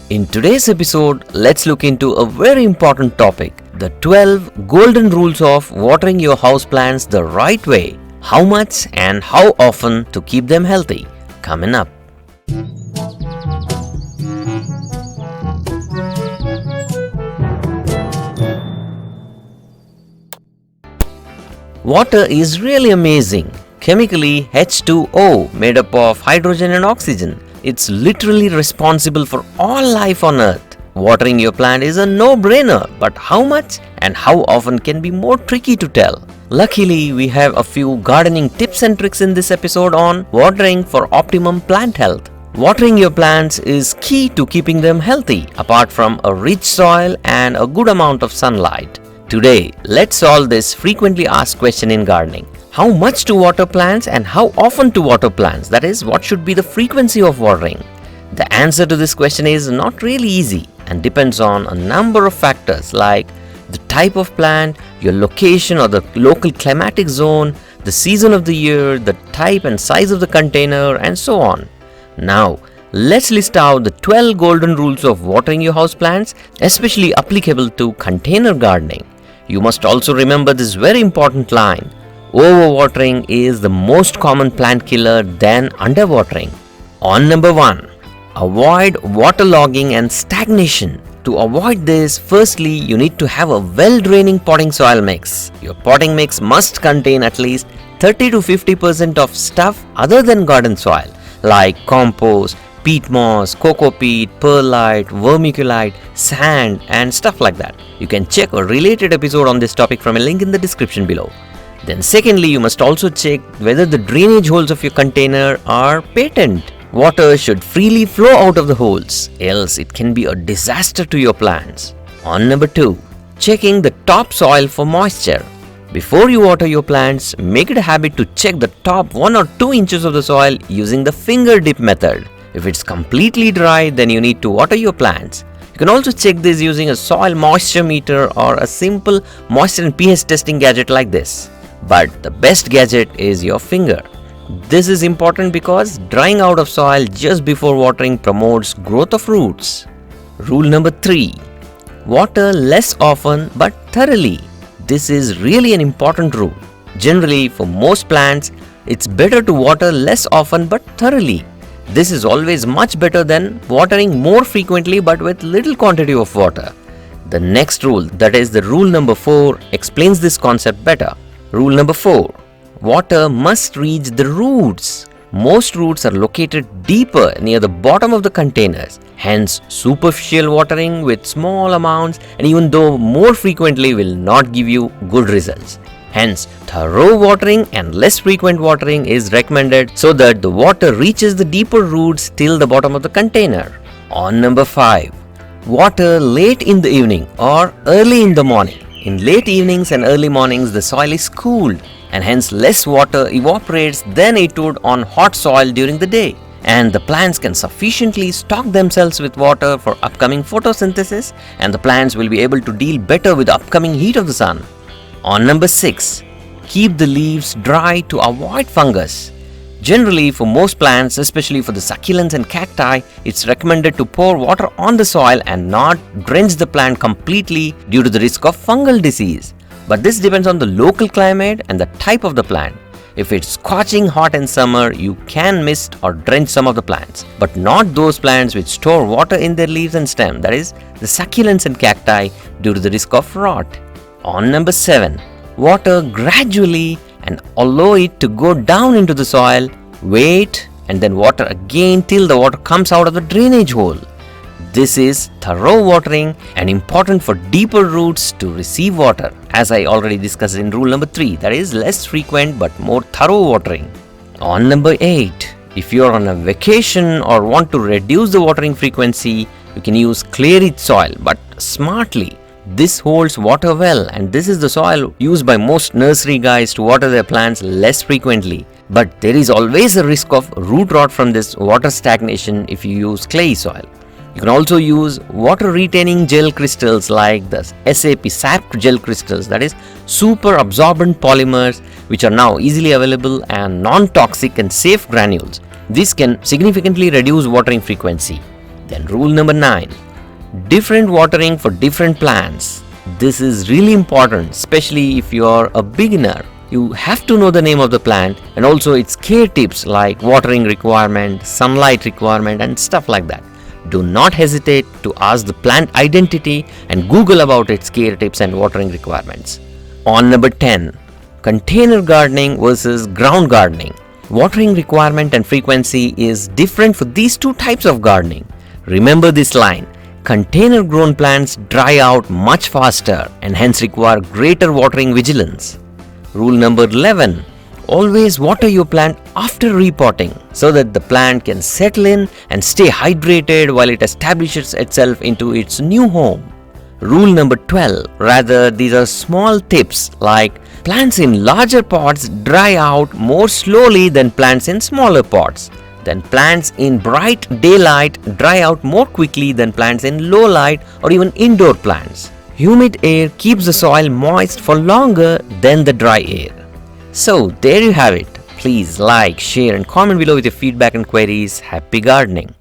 In today's episode, let's look into a very important topic, the 12 golden rules of watering your houseplants the right way. How much and how often to keep them healthy. Coming up. Water is really amazing. Chemically, H2O, made up of hydrogen and oxygen. It's literally responsible for all life on Earth. Watering your plant is a no-brainer, but how much and how often can be more tricky to tell. Luckily, we have a few gardening tips and tricks in this episode on watering for optimum plant health. Watering your plants is key to keeping them healthy, apart from a rich soil and a good amount of sunlight. Today, let's solve this frequently asked question in gardening. How much to water plants and how often to water plants? That is, what should be the frequency of watering? The answer to this question is not really easy and depends on a number of factors like the type of plant, your location or the local climatic zone, the season of the year, the type and size of the container, and so on. Now, let's list out the 12 golden rules of watering your houseplants, especially applicable to container gardening. You must also remember this very important line. Overwatering is the most common plant killer than underwatering. On number 1, avoid waterlogging and stagnation. To avoid this, firstly, you need to have a well-draining potting soil mix. Your potting mix must contain at least 30 to 50% of stuff other than garden soil, like compost, peat moss, coco peat, perlite, vermiculite, sand, and stuff like that. You can check a related episode on this topic from a link in the description below. Then secondly, you must also check whether the drainage holes of your container are patent. Water should freely flow out of the holes, else it can be a disaster to your plants. On number 2, checking the topsoil for moisture. Before you water your plants, make it a habit to check the top 1 or 2 inches of the soil using the finger dip method. If it's completely dry, then you need to water your plants. You can also check this using a soil moisture meter or a simple moisture and pH testing gadget like this. But the best gadget is your finger. This is important because drying out of soil just before watering promotes growth of roots. Rule number 3. Water less often but thoroughly. This is really an important rule. Generally, for most plants, it's better to water less often but thoroughly. This is always much better than watering more frequently but with little quantity of water. The next rule, that is the rule number 4, explains this concept better. Rule number 4. Water must reach the roots. Most roots are located deeper near the bottom of the containers. Hence, superficial watering with small amounts and even though more frequently will not give you good results. Hence, thorough watering and less frequent watering is recommended so that the water reaches the deeper roots till the bottom of the container. On number 5. Water late in the evening or early in the morning. In late evenings and early mornings, the soil is cooled and hence less water evaporates than it would on hot soil during the day. And the plants can sufficiently stock themselves with water for upcoming photosynthesis and the plants will be able to deal better with the upcoming heat of the sun. On number 6, keep the leaves dry to avoid fungus. Generally, for most plants, especially for the succulents and cacti, it's recommended to pour water on the soil and not drench the plant completely due to the risk of fungal disease. But this depends on the local climate and the type of the plant. If it's scorching hot in summer, you can mist or drench some of the plants, but not those plants which store water in their leaves and stem, that is, the succulents and cacti, due to the risk of rot. On number 7, water gradually and allow it to go down into the soil, wait and then water again till the water comes out of the drainage hole. This is thorough watering and important for deeper roots to receive water, as I already discussed in rule number 3, that is less frequent but more thorough watering. On number 8, if you are on a vacation or want to reduce the watering frequency, you can use clay-rich soil but smartly. This holds water well and this is the soil used by most nursery guys to water their plants less frequently. But there is always a risk of root rot from this water stagnation if you use clay soil. You can also use water retaining gel crystals like the SAP gel crystals, that is super absorbent polymers, which are now easily available and non-toxic and safe granules. This can significantly reduce watering frequency. Then rule number 9. Different watering for different plants. This is really important, especially if you are a beginner. You have to know the name of the plant and also its care tips like watering requirement, sunlight requirement and stuff like that. Do not hesitate to ask the plant identity and Google about its care tips and watering requirements. On number 10. Container gardening versus ground gardening. Watering requirement and frequency is different for these two types of gardening. Remember this line. Container grown plants dry out much faster and hence require greater watering vigilance. Rule number 11. Always water your plant after repotting so that the plant can settle in and stay hydrated while it establishes itself into its new home. Rule number 12. Rather, these are small tips like plants in larger pots dry out more slowly than plants in smaller pots. Then plants in bright daylight dry out more quickly than plants in low light or even indoor plants. Humid air keeps the soil moist for longer than the dry air. So there you have it. Please like, share and comment below with your feedback and queries. Happy gardening!